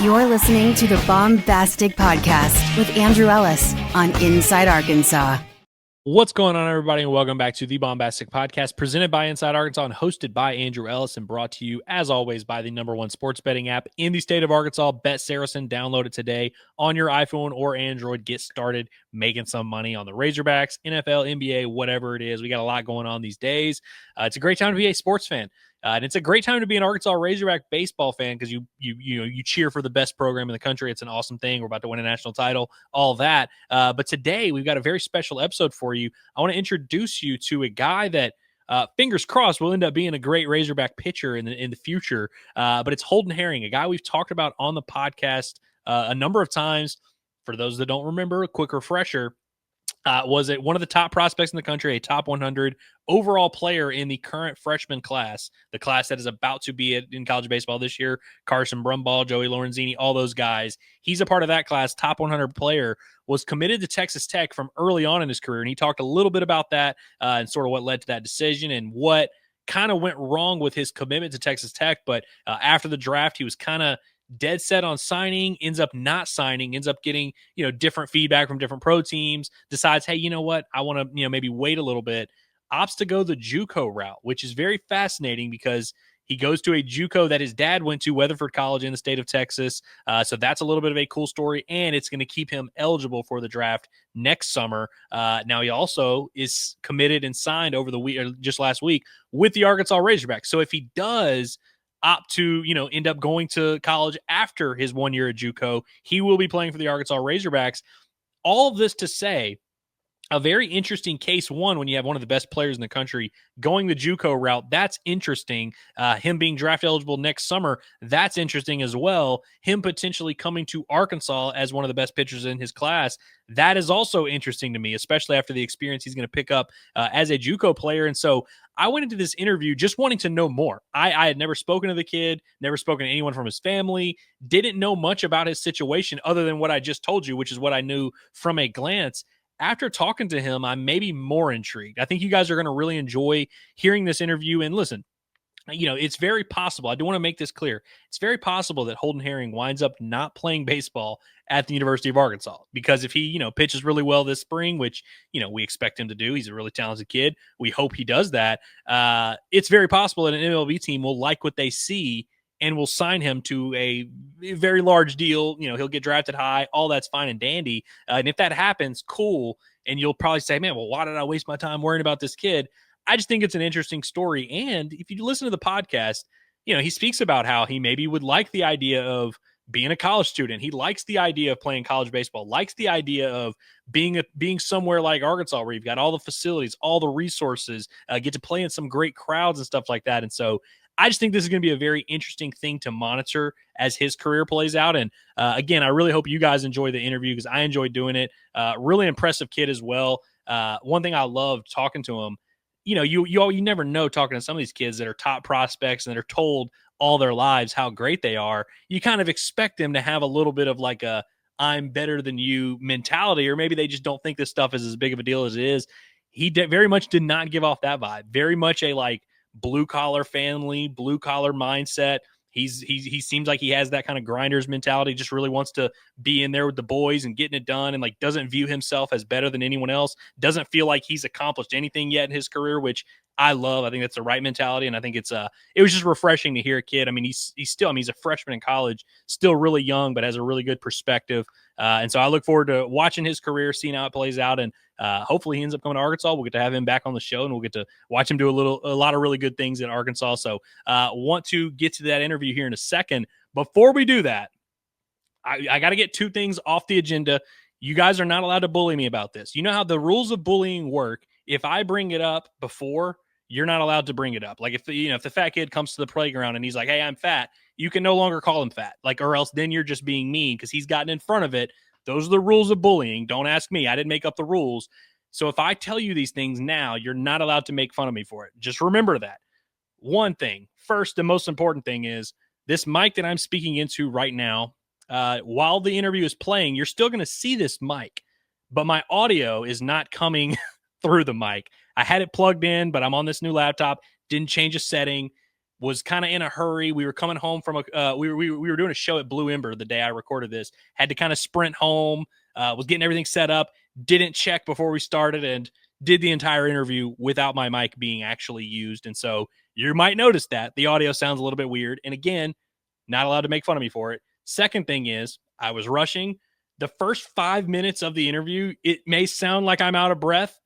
You're listening to the Baumbastic Podcast with Andrew Ellis on Inside Arkansas. What's going on, everybody, and welcome back to the Baumbastic Podcast, presented by Inside Arkansas and hosted by Andrew Ellis, and brought to you, as always, by the #1 sports betting app in the state of Arkansas, Bet SARACEN. Download it today on your iPhone or Android. Get started making some money on the Razorbacks, NFL, NBA, whatever it is. We got a lot going on these days. It's a great time to be a sports fan. And it's a great time to be an Arkansas Razorback baseball fan because you cheer for the best program in the country. It's an awesome thing. We're about to win a national title, all that. But today we've got a very special episode for you. I want to introduce you to a guy that, fingers crossed, will end up being a great Razorback pitcher in the future. But it's Holden Hering, a guy we've talked about on the podcast a number of times. For those that don't remember, a quick refresher. Was it one of the top prospects in the country, a top 100 overall player in the current freshman class, the class that is about to be in college baseball this year? Carson Brumball, Joey Lorenzini, all those guys. He's a part of that class, top 100 player, was committed to Texas Tech from early on in his career. And he talked a little bit about that and sort of what led to that decision and what kind of went wrong with his commitment to Texas Tech. But after the draft, he was kind of dead set on signing, ends up not signing, ends up getting, different feedback from different pro teams, decides, hey, you know what? I want to, maybe wait a little bit, opts to go the JUCO route, which is very fascinating because he goes to a JUCO that his dad went to, Weatherford College in the state of Texas. So that's a little bit of a cool story, and it's going to keep him eligible for the draft next summer. Now he also is committed and signed over the week, or just last week, with the Arkansas Razorbacks. So if he does opt to, end up going to college after his 1 year at JUCO, he will be playing for the Arkansas Razorbacks. All of this to say, a very interesting case one when you have one of the best players in the country going the JUCO route. That's interesting. Him being draft eligible next summer, that's interesting as well. Him potentially coming to Arkansas as one of the best pitchers in his class, that is also interesting to me, especially after the experience he's going to pick up as a JUCO player. And so I went into this interview just wanting to know more. I had never spoken to the kid, never spoken to anyone from his family, didn't know much about his situation other than what I just told you, which is what I knew from a glance. After talking to him, I'm maybe more intrigued. I think you guys are going to really enjoy hearing this interview. And listen, it's very possible. I do want to make this clear. It's very possible that Holden Hering winds up not playing baseball at the University of Arkansas, because if he, pitches really well this spring, which, we expect him to do, he's a really talented kid. We hope he does that. It's very possible that an MLB team will like what they see and will sign him to a very large deal. He'll get drafted high. All that's fine and dandy. And if that happens, cool. And you'll probably say, man, well, why did I waste my time worrying about this kid? I just think it's an interesting story. And if you listen to the podcast, he speaks about how he maybe would like the idea of being a college student. He likes the idea of playing college baseball, likes the idea of being somewhere like Arkansas where you've got all the facilities, all the resources, get to play in some great crowds and stuff like that. And so I just think this is going to be a very interesting thing to monitor as his career plays out. And again, I really hope you guys enjoy the interview because I enjoyed doing it. Really impressive kid as well. One thing I loved talking to him, you never know talking to some of these kids that are top prospects and that are told all their lives how great they are. You kind of expect them to have a little bit of like a I'm better than you mentality, or maybe they just don't think this stuff is as big of a deal as it is. He very much did not give off that vibe. Very much a like blue collar family, blue collar mindset. He seems like he has that kind of grinder's mentality, just really wants to be in there with the boys and getting it done, and like doesn't view himself as better than anyone else, doesn't feel like he's accomplished anything yet in his career, which I love. I think that's the right mentality, and I think it was just refreshing to hear a kid. I mean, he's a freshman in college, still really young, but has a really good perspective. And so I look forward to watching his career, seeing how it plays out, and hopefully he ends up coming to Arkansas. We'll get to have him back on the show, and we'll get to watch him do a lot of really good things in Arkansas. So want to get to that interview here in a second. Before we do that, I got to get two things off the agenda. You guys are not allowed to bully me about this. You know how the rules of bullying work. If I bring it up before, you're not allowed to bring it up. Like if the fat kid comes to the playground and he's like, hey, I'm fat, you can no longer call him fat. Like, or else then you're just being mean because he's gotten in front of it. Those are the rules of bullying. Don't ask me. I didn't make up the rules. So if I tell you these things now, you're not allowed to make fun of me for it. Just remember that. One thing, first, the most important thing is this mic that I'm speaking into right now, while the interview is playing, you're still going to see this mic, but my audio is not coming through the mic. I had it plugged in, but I'm on this new laptop, didn't change a setting. was kind of in a hurry. We were coming home from we were doing a show at Blue Ember the day I recorded this. Had to kind of sprint home. Was getting everything set up. Didn't check before we started and did the entire interview without my mic being actually used. And so you might notice that the audio sounds a little bit weird. And again, not allowed to make fun of me for it. Second thing is I was rushing. The first 5 minutes of the interview, it may sound like I'm out of breath.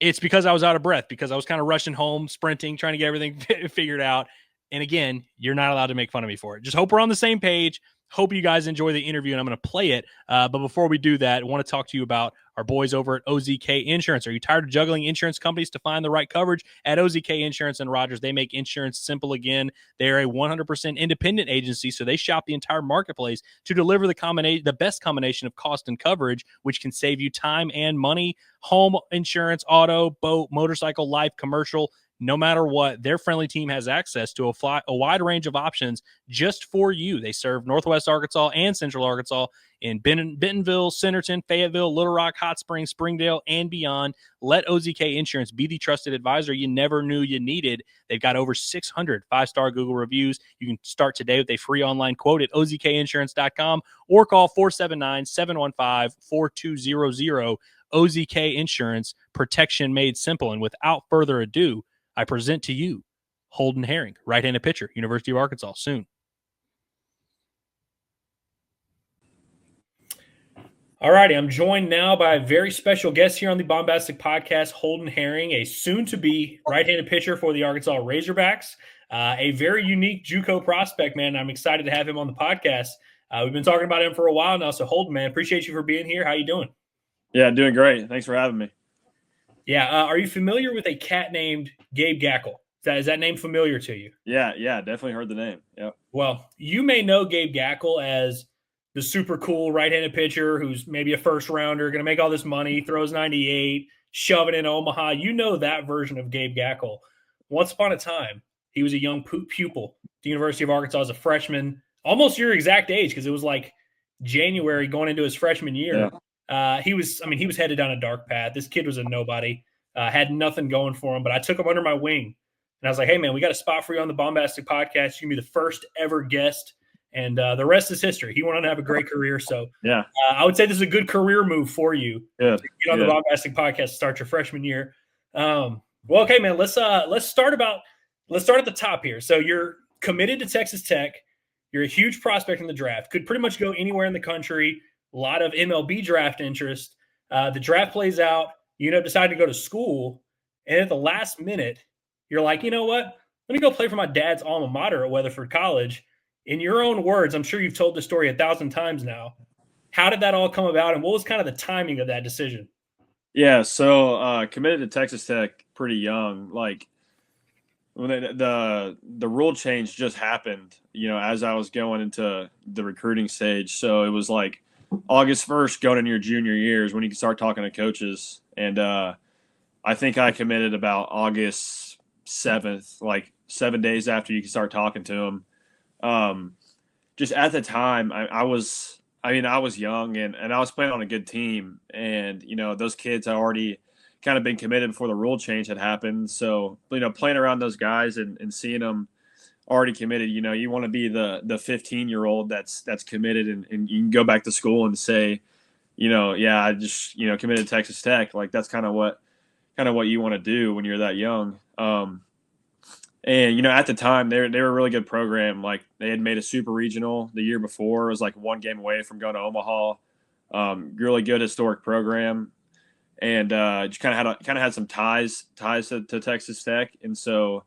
It's because I was out of breath, because I was kind of rushing home, sprinting, trying to get everything figured out. And again, you're not allowed to make fun of me for it. Just hope we're on the same page. Hope you guys enjoy the interview, and I'm going to play it. But before we do that, I want to talk to you about our boys over at OZK Insurance. Are you tired of juggling insurance companies to find the right coverage? At OZK Insurance and Rogers, they make insurance simple again. They are a 100% independent agency, so they shop the entire marketplace to deliver the best combination of cost and coverage, which can save you time and money. Home insurance, auto, boat, motorcycle, life, commercial. No matter what, their friendly team has access to a wide range of options just for you. They serve Northwest Arkansas and Central Arkansas in Bentonville, Centerton, Fayetteville, Little Rock, Hot Springs, Springdale, and beyond. Let OZK Insurance be the trusted advisor you never knew you needed. They've got over 600 five-star Google reviews. You can start today with a free online quote at ozkinsurance.com or call 479-715-4200. OZK Insurance, protection made simple. And without further ado, I present to you Holden Hering, right-handed pitcher, University of Arkansas, soon. All righty, I'm joined now by a very special guest here on the Baumbastic Podcast, Holden Hering, a soon-to-be right-handed pitcher for the Arkansas Razorbacks, a very unique JUCO prospect, man. I'm excited to have him on the podcast. We've been talking about him for a while now, so Holden, man, appreciate you for being here. How you doing? Yeah, doing great. Thanks for having me. Yeah, are you familiar with a cat named Gabe Gackle? Is that name familiar to you? Yeah, definitely heard the name. Yeah. Well, you may know Gabe Gackle as the super cool right-handed pitcher who's maybe a first-rounder, going to make all this money, throws 98, shove it in Omaha. You know that version of Gabe Gackle. Once upon a time, he was a young pupil at the University of Arkansas as a freshman, almost your exact age, because it was like January going into his freshman year. Yeah. He was headed down a dark path. This kid was a nobody, had nothing going for him, but I took him under my wing. And I was like, hey, man, we got a spot for you on the Baumbastic Podcast. You can be the first ever guest. And the rest is history. He went on to have a great career. So yeah, I would say this is a good career move for you. Yeah. To get on the Baumbastic Podcast to start your freshman year. Well, okay, man, let's start at the top here. So you're committed to Texas Tech. You're a huge prospect in the draft. Could pretty much go anywhere in the country. A lot of MLB draft interest. The draft plays out. You end up deciding to go to school. And at the last minute, you're like, you know what? Let me go play for my dad's alma mater at Weatherford College. In your own words, I'm sure you've told the story 1,000 times now. How did that all come about, and what was kind of the timing of that decision? Yeah, so committed to Texas Tech pretty young. Like when the rule change just happened, as I was going into the recruiting stage. So it was like August 1st going into your junior years when you can start talking to coaches. And I think I committed about August 7th, like 7 days after you can start talking to them. Just at the time, I was young and I was playing on a good team. And, those kids had already kind of been committed before the rule change had happened. So, playing around those guys and seeing them already committed, you want to be the 15-year-old that's committed and you can go back to school and say, I just, committed to Texas Tech. Like that's kind of what you want to do when you're that young. And, at the time, they were a really good program. Like, they had made a super regional the year before. It was like one game away from going to Omaha. Really good historic program. And just kind of had some ties to Texas Tech. And so,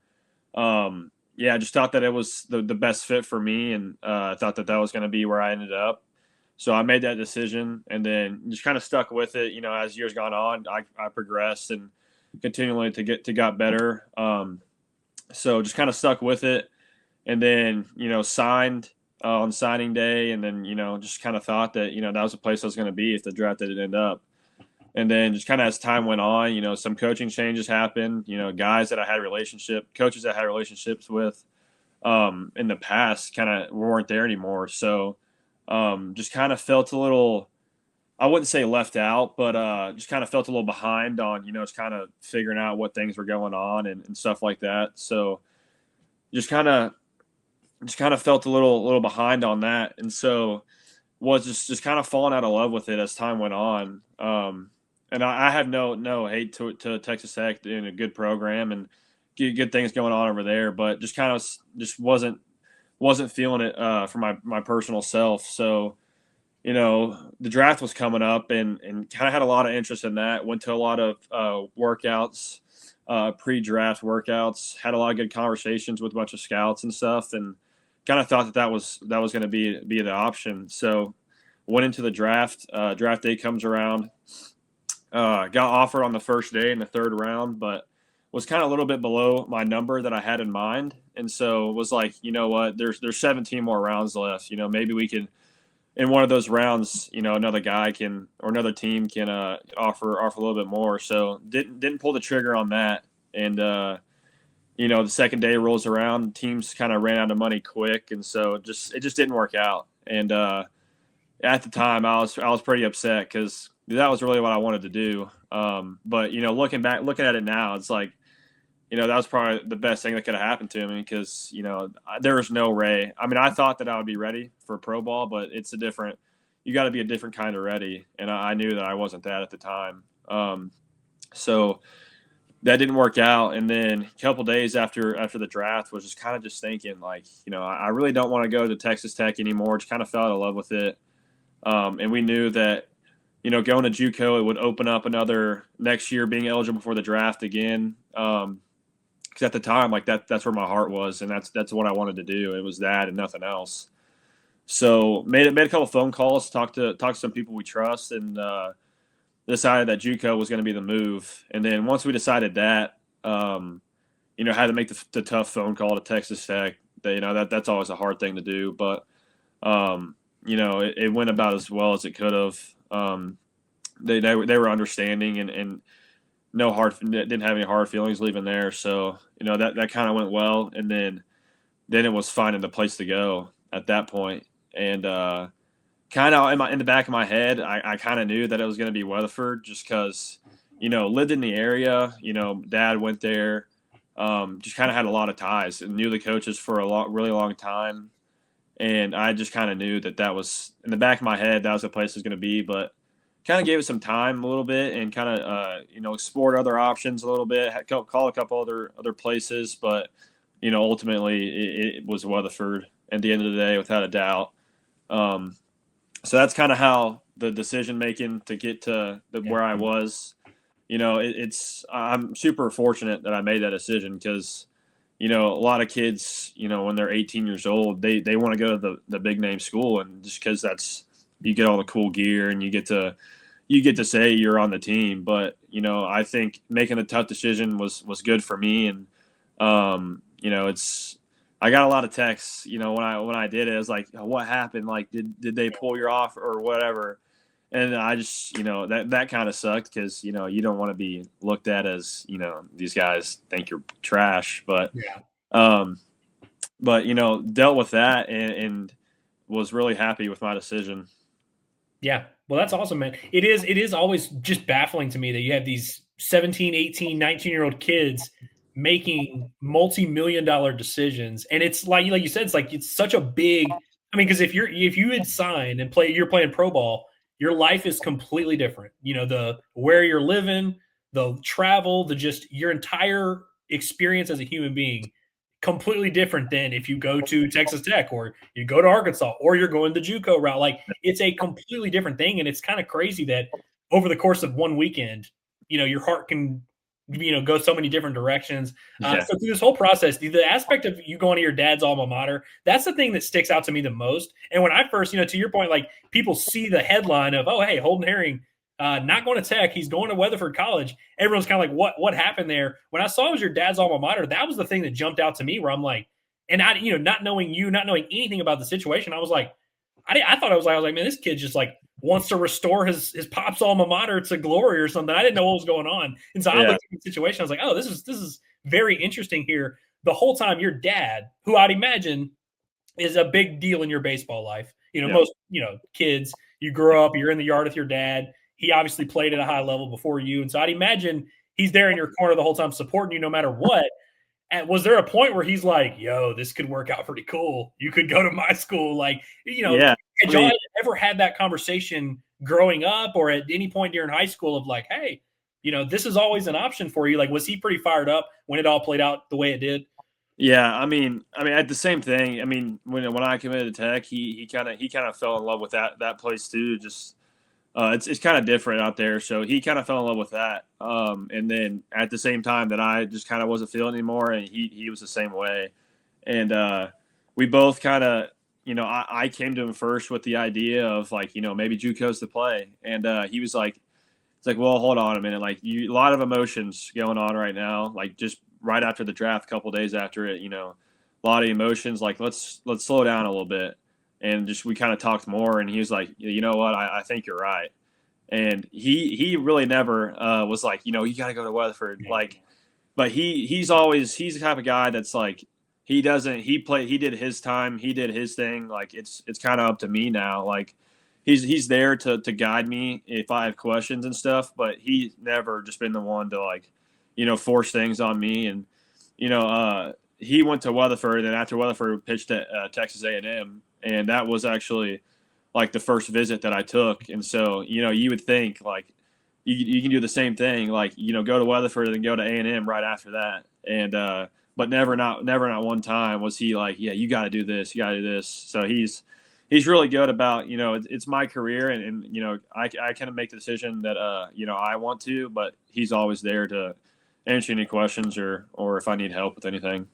I just thought that it was the best fit for me. And I thought that was going to be where I ended up. So I made that decision and then just kind of stuck with it. As years gone on, I progressed and continually got better. So just kind of stuck with it and then, signed on signing day and then, just kind of thought that, that was the place I was going to be if the draft didn't end up. And then just kind of as time went on, some coaching changes happened, coaches that I had relationships with in the past kind of weren't there anymore. So just kind of felt a little, I wouldn't say left out, but just kind of felt a little behind on, just kind of figuring out what things were going on and stuff like that. So just kind of felt a little behind on that, and so was just kind of falling out of love with it as time went on. And I have no hate to Texas Tech, doing a good program and good things going on over there, but just kind of just wasn't feeling it for my personal self. So, you know, the draft was coming up and kind of had a lot of interest in that. Went to a lot of workouts, pre-draft workouts, had a lot of good conversations with a bunch of scouts and stuff, and kind of thought that was going to be the option. So went into the draft. Draft day comes around. Got offered on the first day in the third round, but was kind of a little bit below my number that I had in mind. And so was like, you know what, there's 17 more rounds left. You know, maybe we can, in one of those rounds, you know, another guy can, or another team can offer a little bit more. So didn't pull the trigger on that. And, you know, the second day rolls around, teams kind of ran out of money quick. And so it just didn't work out. And at the time I was pretty upset because that was really what I wanted to do. But, you know, looking at it now, it's like, you know, that was probably the best thing that could have happened to me because, you know, there was no way. I mean, I thought that I would be ready for pro ball, but you got to be a different kind of ready. And I knew that I wasn't that at the time. So that didn't work out. And then a couple days after the draft was just kind of just thinking like, you know, I really don't want to go to Texas Tech anymore. Just kind of fell out of love with it. And we knew that, you know, going to JUCO, it would open up another next year being eligible for the draft again. Because at the time, like that's where my heart was, and that's what I wanted to do. It was that and nothing else. So made a couple phone calls, talked to some people we trust, and decided that JUCO was going to be the move. And then once we decided that, you know, had to make the tough phone call to Texas Tech. You know, that's always a hard thing to do, but you know, it went about as well as it could have. They were understanding and didn't have any hard feelings leaving there. So, you know, that kind of went well. And then it was finding the place to go at that point. And kind of in the back of my head, I kind of knew that it was going to be Weatherford just because, you know, lived in the area, you know, dad went there, just kind of had a lot of ties and knew the coaches for really long time. And I just kind of knew that was in the back of my head, that was the place it was going to be, but kind of gave it some time a little bit and kind of, you know, explored other options a little bit, call a couple other places, but, you know, ultimately it was Weatherford at the end of the day, without a doubt. So that's kind of how the decision making to get to where I was, you know, I'm super fortunate that I made that decision because, you know, a lot of kids, you know, when they're 18 years old, they want to go to the big name school, and just because you get all the cool gear and you get to say you're on the team. But, you know, I think making a tough decision was good for me. And, you know, I got a lot of texts, you know, when I did it, it was like, what happened? Like, did they pull you off or whatever? And I just, you know, that kind of sucked because, you know, you don't want to be looked at as, you know, these guys think you're trash. But, but, you know, dealt with that and was really happy with my decision. Yeah. Well, that's awesome, man. It is always just baffling to me that you have these 17, 18, 19-year-old kids making multi-million-dollar decisions. And it's like you said, it's such a big, I mean, because if you had signed and you're playing pro ball, your life is completely different. You know, where you're living, the travel, just your entire experience as a human being, completely different than if you go to Texas Tech or you go to Arkansas or you're going the JUCO route. Like, it's a completely different thing. And it's kind of crazy that over the course of one weekend, you know, your heart can, you know, go so many different directions. So through this whole process, the aspect of you going to your dad's alma mater, that's the thing that sticks out to me the most. And when I first, you know, to your point, like, people see the headline of, oh, hey, Holden Hering, not going to Tech, he's going to Weatherford College. Everyone's kind of like, what happened there? When I saw it was your dad's alma mater, that was the thing that jumped out to me, where I'm like, and I, you know, not knowing anything about the situation, I was like, I thought I was like, man, this kid just like wants to restore his pop's alma mater to glory or something. I didn't know what was going on. And so I looked at the situation. I was like, oh, this is very interesting here. The whole time your dad, who I'd imagine is a big deal in your baseball life. You know, most, you know, kids, you grow up, you're in the yard with your dad. He obviously played at a high level before you. And so I'd imagine he's there in your corner the whole time supporting you no matter what. was there a point where he's like, yo, this could work out pretty cool? You could go to my school. Like, Yeah. had y'all ever had that conversation growing up or at any point during high school of like, hey, this is always an option for you? Like, was he pretty fired up when it all played out the way it did? Yeah, I mean, at the same thing. I mean, when I committed to Tech, he kind of fell in love with that place too. Just it's kind of different out there, so he kind of fell in love with that. And then at the same time that I just kind of wasn't feeling anymore, and he was the same way. And we both kind of, I came to him first with the idea of like, maybe JUCO's the play, and he was like, it's like, well, hold on a minute, like a lot of emotions going on right now, like just right after the draft, a couple days after it, a lot of emotions. Like let's slow down a little bit, and just we kind of talked more. And he was like, you know what, I think you're right. And he really never was like, you got to go to Weatherford, like. But he's the type of guy that's like he did his time, he did his thing. Like it's kind of up to me now. Like he's there to guide me if I have questions and stuff. But he's never just been the one to like, force things on me. And he went to Weatherford, and after Weatherford pitched at Texas A&M, and that was actually like the first visit that I took. And so you would think like you can do the same thing, like go to Weatherford and go to A&M right after that. And but never not one time was he like, yeah, you got to do this, you got to do this. So he's really good about it's my career, and I kind of make the decision that I want to, but he's always there to answer any questions or if I need help with anything.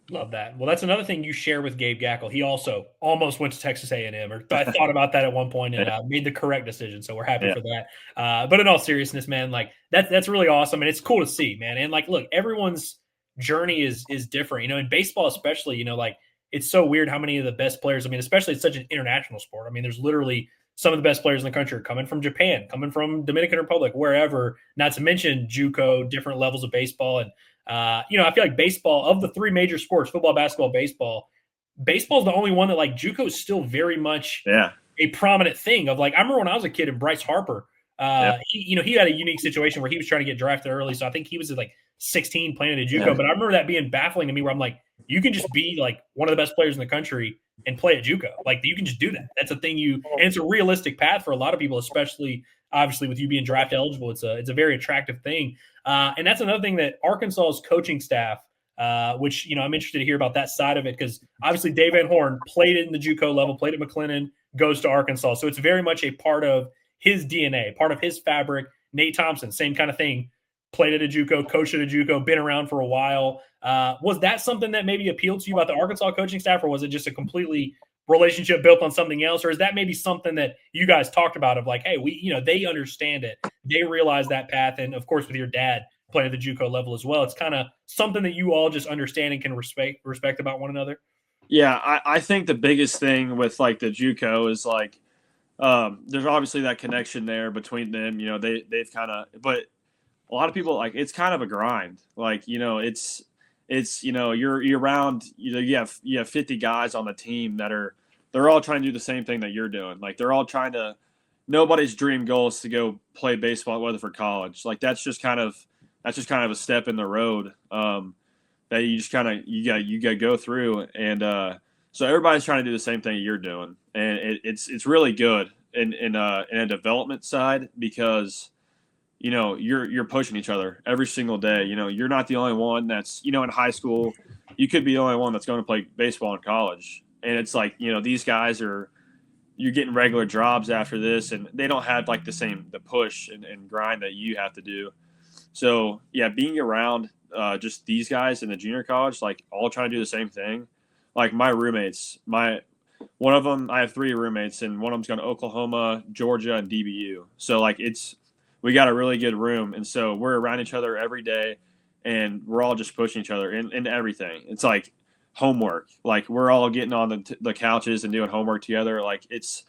Love that. Well, that's another thing you share with Gabe Gackle. He also almost went to Texas A&M, or I thought about that at one point and made the correct decision. So we're happy for that. But in all seriousness, man, like that's really awesome, and it's cool to see, man. And like, look, everyone's journey is different. In baseball especially, like it's so weird how many of the best players. I mean, especially it's such an international sport. I mean, there's literally some of the best players in the country are coming from Japan, coming from Dominican Republic, wherever. Not to mention JUCO, different levels of baseball. And I feel like baseball, of the three major sports, football, basketball, baseball is the only one that like JUCO is still very much a prominent thing of like, I remember when I was a kid and Bryce Harper, he had a unique situation where he was trying to get drafted early. So I think he was at like 16 playing at JUCO, but I remember that being baffling to me where I'm like, you can just be like one of the best players in the country and play at JUCO. Like you can just do that. That's a thing and it's a realistic path for a lot of people, especially obviously with you being draft eligible. It's a very attractive thing. And that's another thing that Arkansas's coaching staff, which, I'm interested to hear about that side of it, because obviously Dave Van Horn played it in the JUCO level, played at McLennan, goes to Arkansas. So it's very much a part of his DNA, part of his fabric. Nate Thompson, same kind of thing, played at a JUCO, coached at a JUCO, been around for a while. Was that something that maybe appealed to you about the Arkansas coaching staff, or was it just a completely relationship built on something else? Or is that maybe something that you guys talked about of like, hey, they understand it. They realize that path. And of course, with your dad playing at the JUCO level as well, it's kind of something that you all just understand and can respect about one another. Yeah. I think the biggest thing with like the JUCO is like, there's obviously that connection there between them, they've kind of, but a lot of people like, it's kind of a grind. Like, it's you're around, you have 50 guys on the team they're all trying to do the same thing that you're doing. Like they're all trying to, nobody's dream goal is to go play baseball at Weatherford College. Like that's just kind of a step in the road that you just kind of, you got to go through. And so everybody's trying to do the same thing you're doing. And it's really good in a development side, because you're pushing each other every single day. You're not the only one that's, in high school, you could be the only one that's going to play baseball in college. And it's like, these guys you're getting regular jobs after this, and they don't have like the push and grind that you have to do. So yeah, being around just these guys in the junior college, like all trying to do the same thing. Like my roommates, one of them, I have 3 roommates, and one of them's going to Oklahoma, Georgia, and DBU. So like we got a really good room. And so we're around each other every day, and we're all just pushing each other in everything. It's like homework. Like we're all getting on the couches and doing homework together. Like it's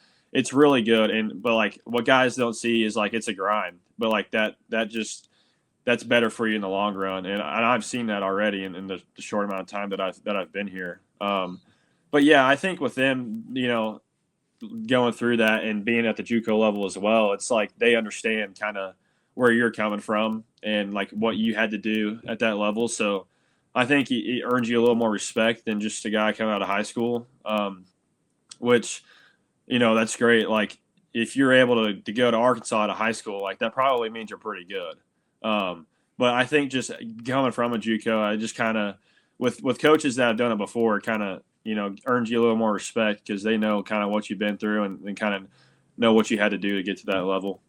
really good. But like what guys don't see is like, it's a grind, but like that's better for you in the long run. And I've seen that already in the short amount of time that I've been here. But yeah, I think with them, going through that and being at the JUCO level as well, it's like they understand kind of where you're coming from and like what you had to do at that level. So I think he earns you a little more respect than just a guy coming out of high school, which, that's great. Like, if you're able to go to Arkansas to high school, like, that probably means you're pretty good. But I think just coming from a JUCO, I just kind of, with coaches that have done it before, kind of, earns you a little more respect because they know kind of what you've been through and kind of know what you had to do to get to that level.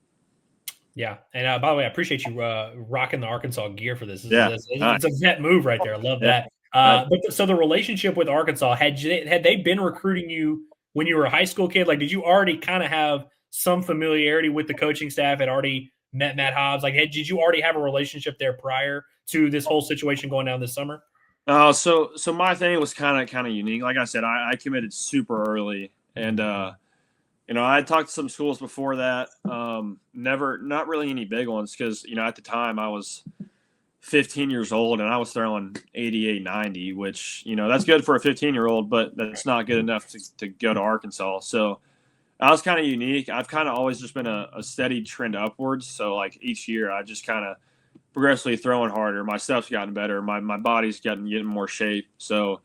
Yeah. And by the way, I appreciate you rocking the Arkansas gear for this. Nice. It's a vet move right there. I love that. So the relationship with Arkansas, had they been recruiting you when you were a high school kid? Like, did you already kind of have some familiarity with the coaching staff, had already met Matt Hobbs? Like, did you already have a relationship there prior to this whole situation going down this summer? So my thing was kind of unique. Like I said, I committed super early, and I had talked to some schools before that. Not really any big ones because at the time I was 15 years old and I was throwing 88, 90, which that's good for a 15-year-old, but that's not good enough to go to Arkansas. So I was kind of unique. I've kind of always just been a steady trend upwards. So like each year I just kind of progressively throwing harder. My stuff's gotten better. My body's getting more shape. So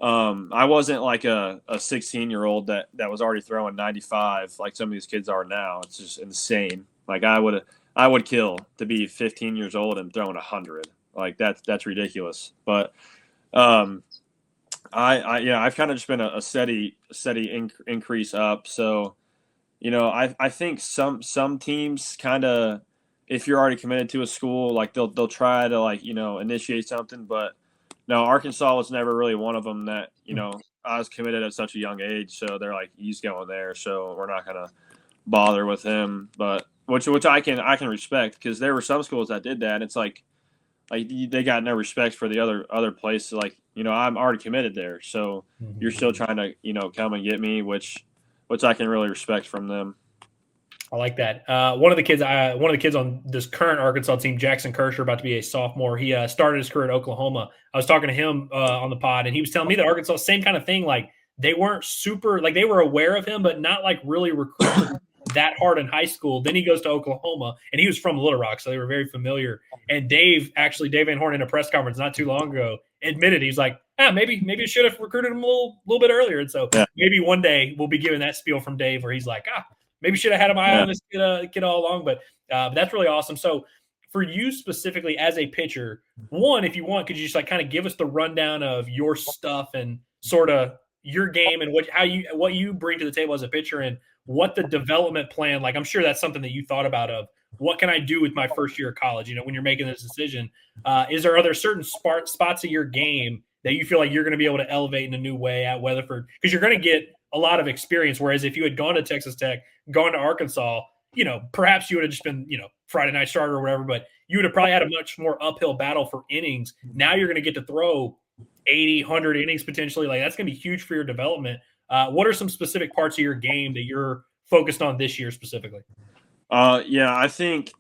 I wasn't like a 16-year-old that was already throwing 95 like some of these kids are now. It's just insane. Like I would kill to be 15 years old and throwing 100. Like that's ridiculous. But I've kind of just been a steady increase up. So I think some teams kind of, if you're already committed to a school, like they'll try to like initiate something, but no, Arkansas was never really one of them that I was committed at such a young age, so they're like, he's going there, so we're not gonna bother with him. But which I can respect because there were some schools that did that. And it's like they got no respect for the other places. Like I'm already committed there, so you're still trying to come and get me, which I can really respect from them. I like that. One of the kids on this current Arkansas team, Jackson Kersher, about to be a sophomore. He started his career at Oklahoma. I was talking to him on the pod, and he was telling me that Arkansas, same kind of thing. Like they weren't super, like they were aware of him, but not like really recruiting that hard in high school. Then he goes to Oklahoma, and he was from Little Rock, so they were very familiar. And Dave Van Horn in a press conference not too long ago admitted he's like, maybe I should have recruited him a little bit earlier. And so maybe one day we'll be giving that spiel from Dave where he's like, maybe should have had my eye on this kid all along, but that's really awesome. So for you specifically as a pitcher, one, if you want, could you just like kind of give us the rundown of your stuff and sort of your game and what you bring to the table as a pitcher and what the development plan, like I'm sure that's something that you thought about of what can I do with my first year of college, when you're making this decision. Are there certain spots of your game that you feel like you're going to be able to elevate in a new way at Weatherford? Because you're going to get a lot of experience, whereas if you had gone to Texas Tech, gone to Arkansas, perhaps you would have just been, Friday night starter or whatever, but you would have probably had a much more uphill battle for innings. Now you're going to get to throw 80, 100 innings potentially. Like that's going to be huge for your development. What are some specific parts of your game that you're focused on this year specifically? I think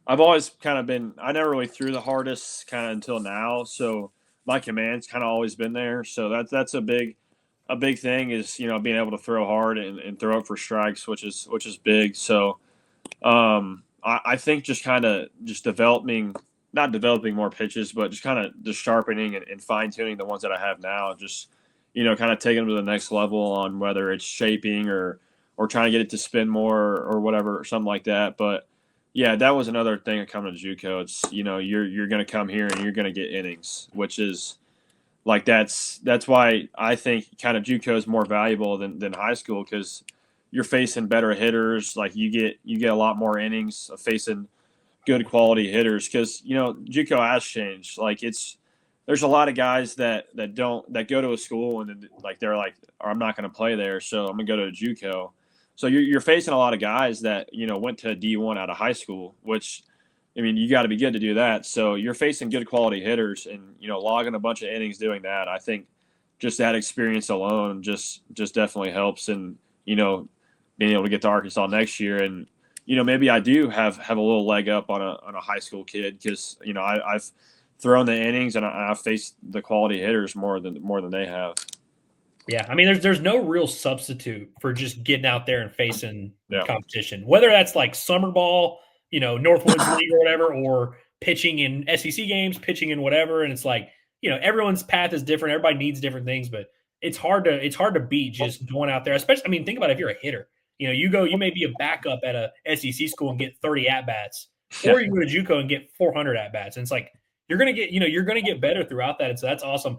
I've always kind of been – I never really threw the hardest kind of until now. So my command's kind of always been there. So that's a big thing is, being able to throw hard and throw up for strikes, which is big. So I think just kind of not developing more pitches, but just kind of just sharpening and fine tuning the ones that I have now. Just, kind of taking them to the next level on whether it's shaping or trying to get it to spin more or whatever, something like that. But yeah, that was another thing of coming to JUCO. It's, you're going to come here and you're going to get innings, which is like, that's why I think kind of JUCO is more valuable than high school. Cause you're facing better hitters. Like you get a lot more innings of facing good quality hitters. Cause JUCO has changed. Like there's a lot of guys that go to a school and then like, they're like, I'm not going to play there. So I'm gonna go to a JUCO. So you're facing a lot of guys that, went to D1 out of high school, which, I mean, you got to be good to do that. So you're facing good quality hitters and, logging a bunch of innings doing that. I think just that experience alone just definitely helps. And, being able to get to Arkansas next year and, maybe I do have a little leg up on a high school kid because, I've thrown the innings and I've faced the quality hitters more than they have. Yeah, I mean, there's no real substitute for just getting out there and facing competition, whether that's like summer ball, Northwoods League or whatever, or pitching in SEC games, pitching in whatever. And it's like, everyone's path is different. Everybody needs different things, but it's hard to beat just going out there. Especially, I mean, think about it, if you're a hitter. You may be a backup at a SEC school and get 30 at bats, or you go to JUCO and get 400 at bats. And it's like you're gonna get better throughout that. And so that's awesome.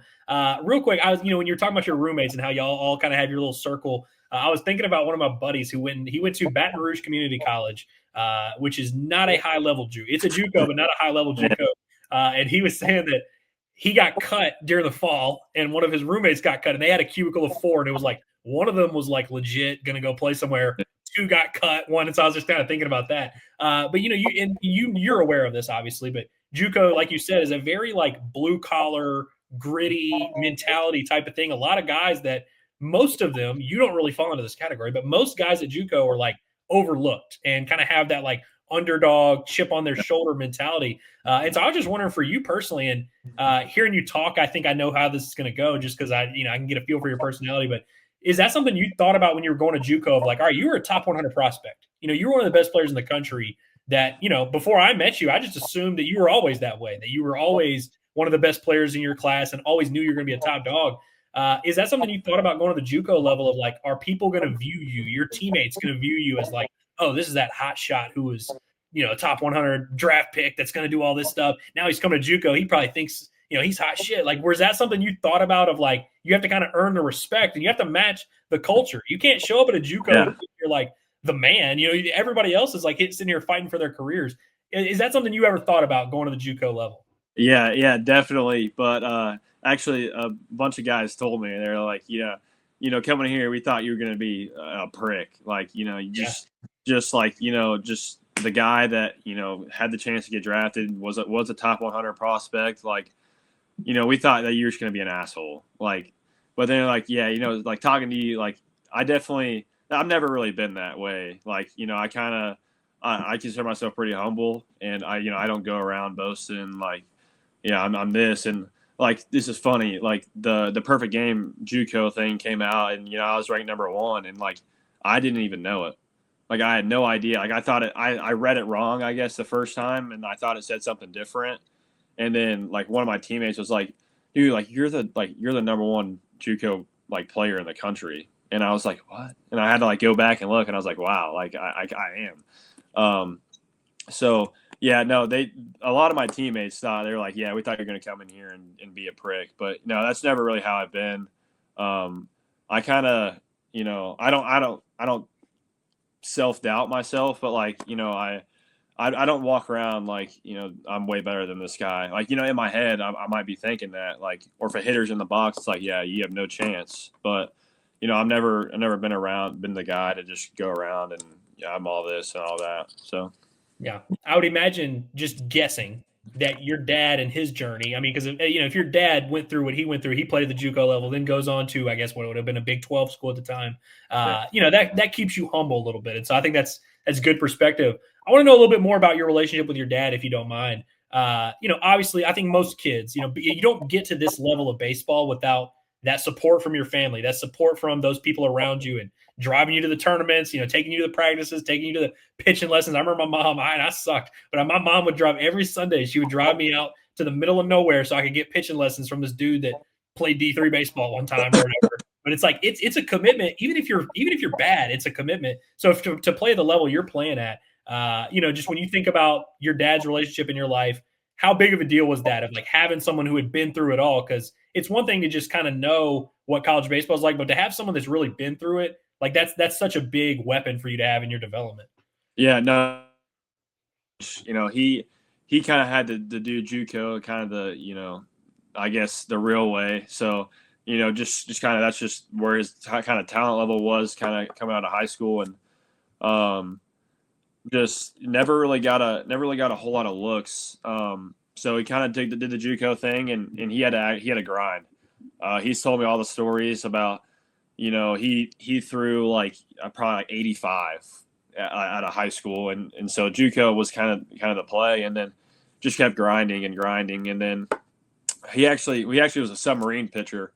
Real quick, I was when you're talking about your roommates and how y'all all kind of have your little circle. I was thinking about one of my buddies who went to Baton Rouge Community College, which is not a high level JUCO. It's a JUCO, but not a high level JUCO. And he was saying that he got cut during the fall, and one of his roommates got cut, and they had a cubicle of 4, and it was like one of them was like legit going to go play somewhere. 2 got cut, one. And so I was just kind of thinking about that. But you're aware of this, obviously, but JUCO, like you said, is a very like blue collar, gritty mentality type of thing. A lot of guys that most of them, you don't really fall into this category, but most guys at JUCO are like overlooked and kind of have that like underdog chip on their shoulder mentality. And so I was just wondering for you personally, and hearing you talk, I think I know how this is going to go just because I can get a feel for your personality. But is that something you thought about when you were going to JUCO of like, all right, you were a top 100 prospect. You were one of the best players in the country that, before I met you, I just assumed that you were always that way, that you were always one of the best players in your class and always knew you were going to be a top dog. Is that something you thought about going to the JUCO level of like, are people going to view you, your teammates going to view you as like, oh, this is that hot shot who was, a top 100 draft pick that's going to do all this stuff. Now he's coming to JUCO. He probably thinks, he's hot shit. Like, was that something you thought about of like, you have to kind of earn the respect and you have to match the culture. You can't show up at a JUCO if you're like the man. Everybody else is like sitting here fighting for their careers. Is that something you ever thought about going to the JUCO level? Yeah, definitely. But actually, a bunch of guys told me, they're like, coming here, we thought you were going to be a prick. Like, just the guy that, had the chance to get drafted, was a top 100 prospect. Like, we thought that you were just going to be an asshole. Like, but then like, like talking to you, like, I've never really been that way. Like, I consider myself pretty humble, and I don't go around boasting like, I'm this. And like, this is funny. Like the perfect game JUCO thing came out, and, I was ranked number 1, and like, I didn't even know it. Like, I had no idea. Like, I thought I read it wrong, I guess, the first time, and I thought it said something different. And then like one of my teammates was like, dude, like you're the number 1 JUCO like player in the country. And I was like, what? And I had to like go back and look, and I was like, wow, like I am. So yeah, no, a lot of my teammates thought, they were like, yeah, we thought you were going to come in here and be a prick, but no, that's never really how I've been. I kind of, I don't self-doubt myself, but like, I don't walk around like, I'm way better than this guy. Like, in my head, I might be thinking that, like, or if a hitter's in the box, it's like, yeah, you have no chance. But, I've never been the guy to just go around and I'm all this and all that. So, yeah, I would imagine, just guessing, that your dad and his journey, I mean, because, if your dad went through what he went through, he played at the JUCO level, then goes on to, I guess, what would have been a Big 12 school at the time. That keeps you humble a little bit. And so I think that's good perspective. I want to know a little bit more about your relationship with your dad, if you don't mind. Obviously, I think most kids, you don't get to this level of baseball without that support from your family, that support from those people around you, and driving you to the tournaments, taking you to the practices, taking you to the pitching lessons. I remember my mom, I sucked, but my mom would drive every Sunday. She would drive me out to the middle of nowhere so I could get pitching lessons from this dude that played D3 baseball one time or whatever. But it's like, it's a commitment. Even if you're bad, it's a commitment. So to play the level you're playing at, just when you think about your dad's relationship in your life, how big of a deal was that of like having someone who had been through it all? Because it's one thing to just kind of know what college baseball is like, but to have someone that's really been through it, like that's such a big weapon for you to have in your development. Yeah, no, he kind of had to do JUCO kind of the, I guess the real way. So, just kind of, that's just where his kind of talent level was kind of coming out of high school. And, just never really got a whole lot of looks. So he kind of did the JUCO thing, and he had to grind. He's told me all the stories about, he threw like probably like 85 out of high school, and so JUCO was kind of the play, and then just kept grinding, and then he actually was a submarine pitcher,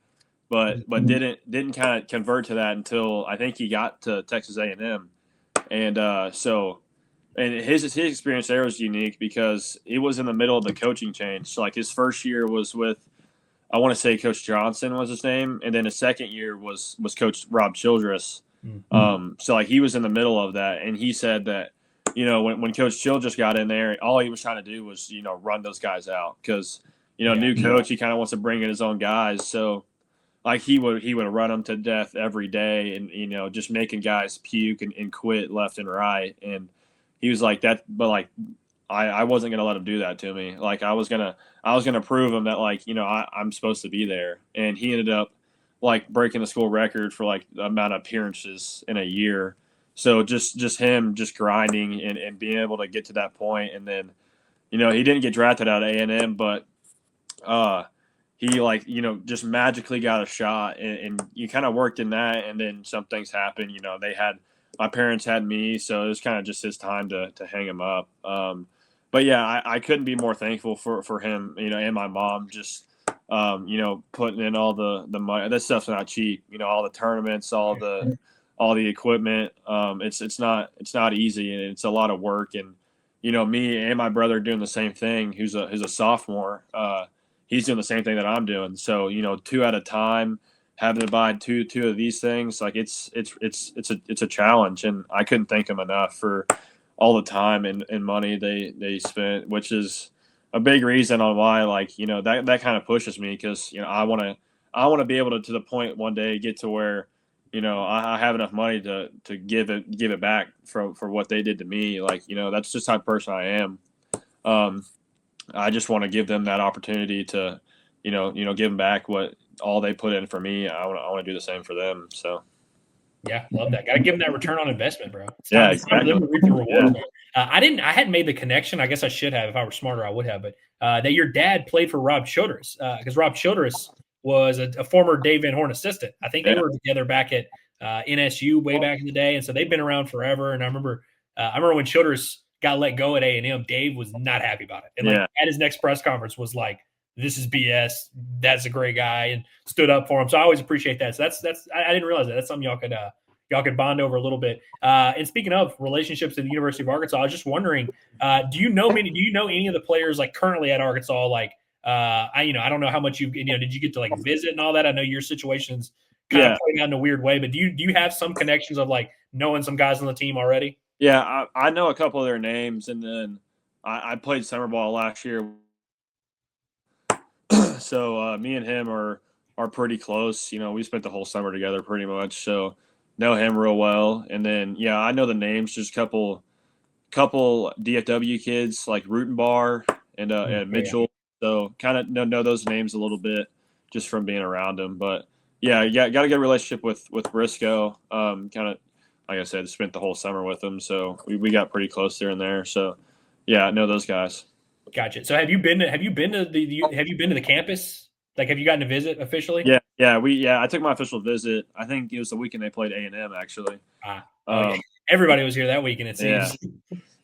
but didn't kind of convert to that until I think he got to Texas A&M, and so. And his experience there was unique because it was in the middle of the coaching change. So like his first year was with I want to say Coach Johnson was his name, and then his second year was Coach Rob Childress. So like he was in the middle of that, and he said that, you know, when Coach Childress got in there, all he was trying to do was, you know, run those guys out because, you know, new coach, he kind of wants to bring in his own guys. So like he would run them to death every day, and, you know, just making guys puke and quit left and right. And he was like that, but like I wasn't gonna let him do that to me. Like I was gonna prove him that, like, you know, I'm supposed to be there. And he ended up like breaking the school record for like the amount of appearances in a year. So just him just grinding and being able to get to that point. And then, you know, he didn't get drafted out of A&M, but he, like, you know, just magically got a shot, and you kind of worked in that. And then some things happened. You know, my parents had me, so it was kind of just his time to hang him up. But yeah, I couldn't be more thankful for him, you know, and my mom just, you know, putting in all the money. This stuff's not cheap, you know, all the tournaments, all the equipment. It's not easy, and it's a lot of work. And, you know, me and my brother doing the same thing, who's a sophomore, he's doing the same thing that I'm doing. So, you know, 2 at a time, having to buy two of these things, like it's a challenge. And I couldn't thank him enough for all the time and money they spent, which is a big reason on why, like, you know, that kind of pushes me, because, you know, I want to be able to the point one day get to where, you know, I have enough money to give it back for what they did to me. Like, you know, that's just the type of person I am. I just want to give them that opportunity to, you know, give them back what all they put in for me. I want to do the same for them. So. Yeah, love that. Got to give them that return on investment, bro. Exactly. Reap the rewards. Yeah. I hadn't made the connection. I guess I should have. If I were smarter, I would have. But that your dad played for Rob Childress, because Rob Childress was a former Dave Van Horn assistant. I think they were together back at NSU way back in the day, and so they've been around forever. And I remember when Childress got let go at A&M, Dave was not happy about it. And like at his next press conference was like, "This is BS. That's a great guy," and stood up for him. So I always appreciate that. So that's I didn't realize that. That's something y'all could bond over a little bit. And speaking of relationships at the University of Arkansas, I was just wondering, do you know any of the players like currently at Arkansas? Like, I don't know how much did you get to like visit and all that? I know your situation's kind of playing out in a weird way, but do you have some connections of like knowing some guys on the team already? Yeah, I know a couple of their names, and then I played summer ball last year. So me and him are pretty close. You know, we spent the whole summer together pretty much. So know him real well. And then, yeah, I know the names. Just couple DFW kids like Rutenbar and Mitchell. So kind of know those names a little bit just from being around them. But yeah, got a good relationship with Briscoe. Kind of, like I said, spent the whole summer with them. So we got pretty close there and there. So yeah, I know those guys. Gotcha. So have you been to the campus? Like, have you gotten to visit officially? Yeah. I took my official visit. I think it was the weekend they played A&M actually. Everybody was here that weekend, it seems.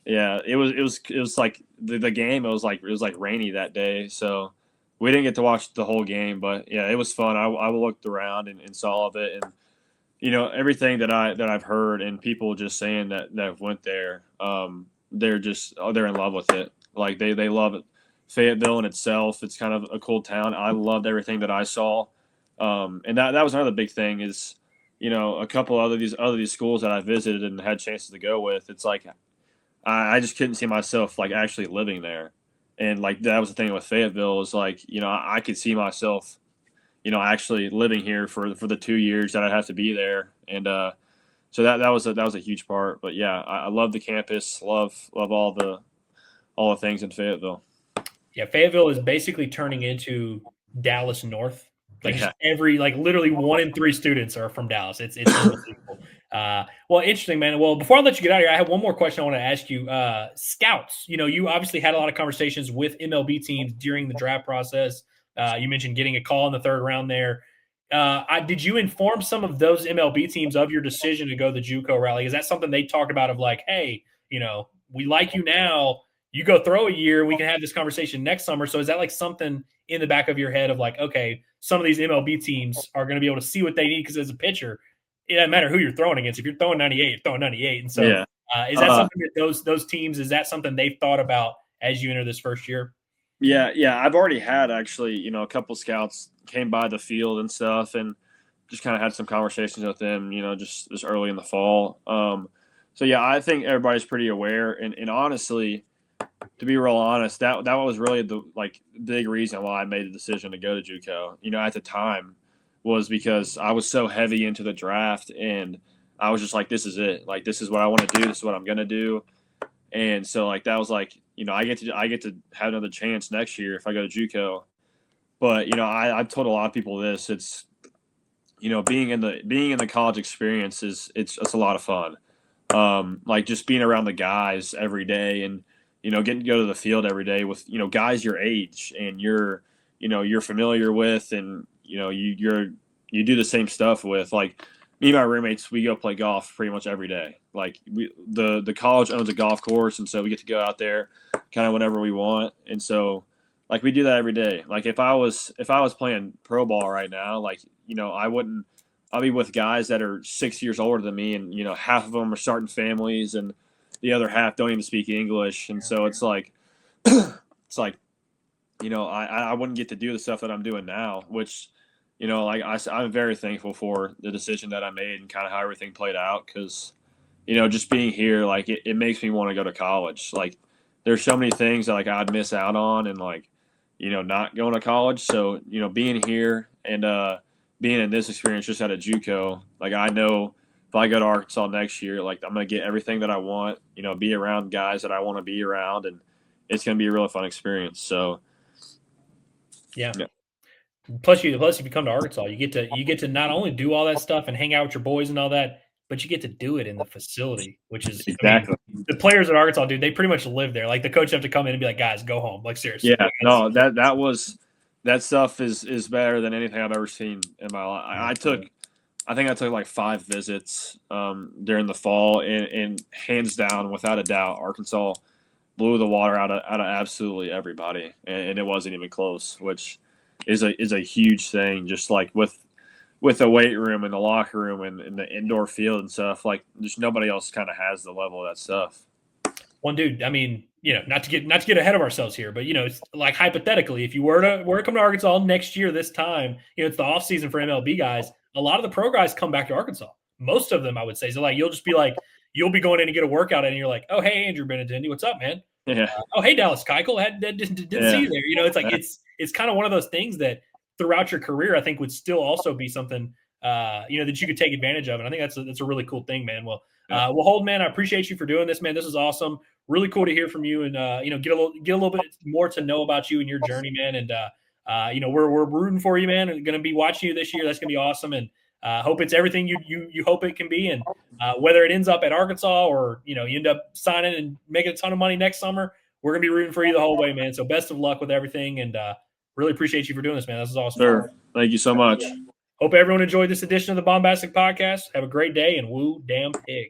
Yeah. It was like the game. It was like rainy that day, so we didn't get to watch the whole game. But yeah, it was fun. I looked around and saw all of it, and you know, everything that I've heard and people just saying that went there. They're in love with it. Like they love it. Fayetteville in itself, it's kind of a cool town. I loved everything that I saw. And that was another big thing is, you know, a couple of these schools that I visited and had chances to go with. It's like I just couldn't see myself like actually living there. And like that was the thing with Fayetteville is like, you know, I could see myself, you know, actually living here for the 2 years that I'd have to be there. And so that was a huge part. But yeah, I love the campus, love all the things in Fayetteville. Yeah, Fayetteville is basically turning into Dallas North. Like literally 1 in 3 students are from Dallas. It's unbelievable. Well, interesting, man. Well, before I let you get out of here, I have one more question I want to ask you. Scouts, you know, you obviously had a lot of conversations with MLB teams during the draft process. You mentioned getting a call in the 3rd round there. Did you inform some of those MLB teams of your decision to go the JUCO route? Is that something they talked about of like, hey, you know, we like you now. You go throw a year, we can have this conversation next summer. So is that like something in the back of your head of like, okay, some of these MLB teams are going to be able to see what they need because as a pitcher, it doesn't matter who you're throwing against. If you're throwing 98, you're throwing 98. And so is that something that those teams, is that something they've thought about as you enter this first year? Yeah. I've already had actually, a couple scouts came by the field and stuff, and just kind of had some conversations with them, just early in the fall. So yeah, I think everybody's pretty aware, and honestly, to be real honest, that was really the big reason why I made the decision to go to JUCO. At the time, was because I was so heavy into the draft, and I was just like, this is it. Like, this is what I want to do. This is what I'm gonna do. And so that was I get to have another chance next year if I go to JUCO. But I've told a lot of people this. It's being in the college experience it's a lot of fun. Just being around the guys every day, and getting to go to the field every day with guys your age, and you're familiar with, and you do the same stuff with. Like, me and my roommates, we go play golf pretty much every day. Like, the college owns a golf course, and so we get to go out there kind of whenever we want. And so we do that every day. Like, if I was playing pro ball right now, I'll be with guys that are 6 years older than me, and half of them are starting families, and the other half don't even speak English. And so it's I wouldn't get to do the stuff that I'm doing now, which I'm very thankful for the decision that I made and kind of how everything played out, because just being here, it makes me want to go to college. There's so many things that I'd miss out on, and not going to college. So being here and being in this experience just at a JUCO, I know if I go to Arkansas next year, I'm gonna get everything that I want. Be around guys that I want to be around, and it's gonna be a really fun experience. So yeah. Plus, if you come to Arkansas, you get to not only do all that stuff and hang out with your boys and all that, but you get to do it in the facility, which is exactly. The players at Arkansas, dude, they pretty much live there. The coach have to come in and be like, guys, go home. Seriously. Yeah, no, that stuff is better than anything I've ever seen in my life. I think I took 5 visits during the fall, and hands down, without a doubt, Arkansas blew the water out of absolutely everybody, and it wasn't even close, which is a huge thing. Just with the weight room and the locker room and the indoor field and stuff, just nobody else kind of has the level of that stuff. One dude, I mean, not to get ahead of ourselves here, but it's hypothetically, if you were to come to Arkansas next year, this time, it's the off season for MLB guys. A lot of the pro guys come back to Arkansas. Most of them, I would say. So you'll just be you'll be going in to get a workout, and you're like, oh, hey, Andrew Benintendi, what's up, man? Yeah. Oh, hey, Dallas Keuchel, didn't see you there. It's kind of one of those things that throughout your career, I think would still also be something, that you could take advantage of. And I think that's a really cool thing, man. Well, Holden, man, I appreciate you for doing this, man. This is awesome. Really cool to hear from you, and get a little bit more to know about you and your journey, man. And we're rooting for you, man, and going to be watching you this year. That's going to be awesome, and hope it's everything you hope it can be. And whether it ends up at Arkansas or you end up signing and making a ton of money next summer, we're going to be rooting for you the whole way, man. So best of luck with everything, and really appreciate you for doing this, man. This is awesome. Sure. Thank you so much. Hope everyone enjoyed this edition of the Baumbastic Podcast. Have a great day, and woo damn pig.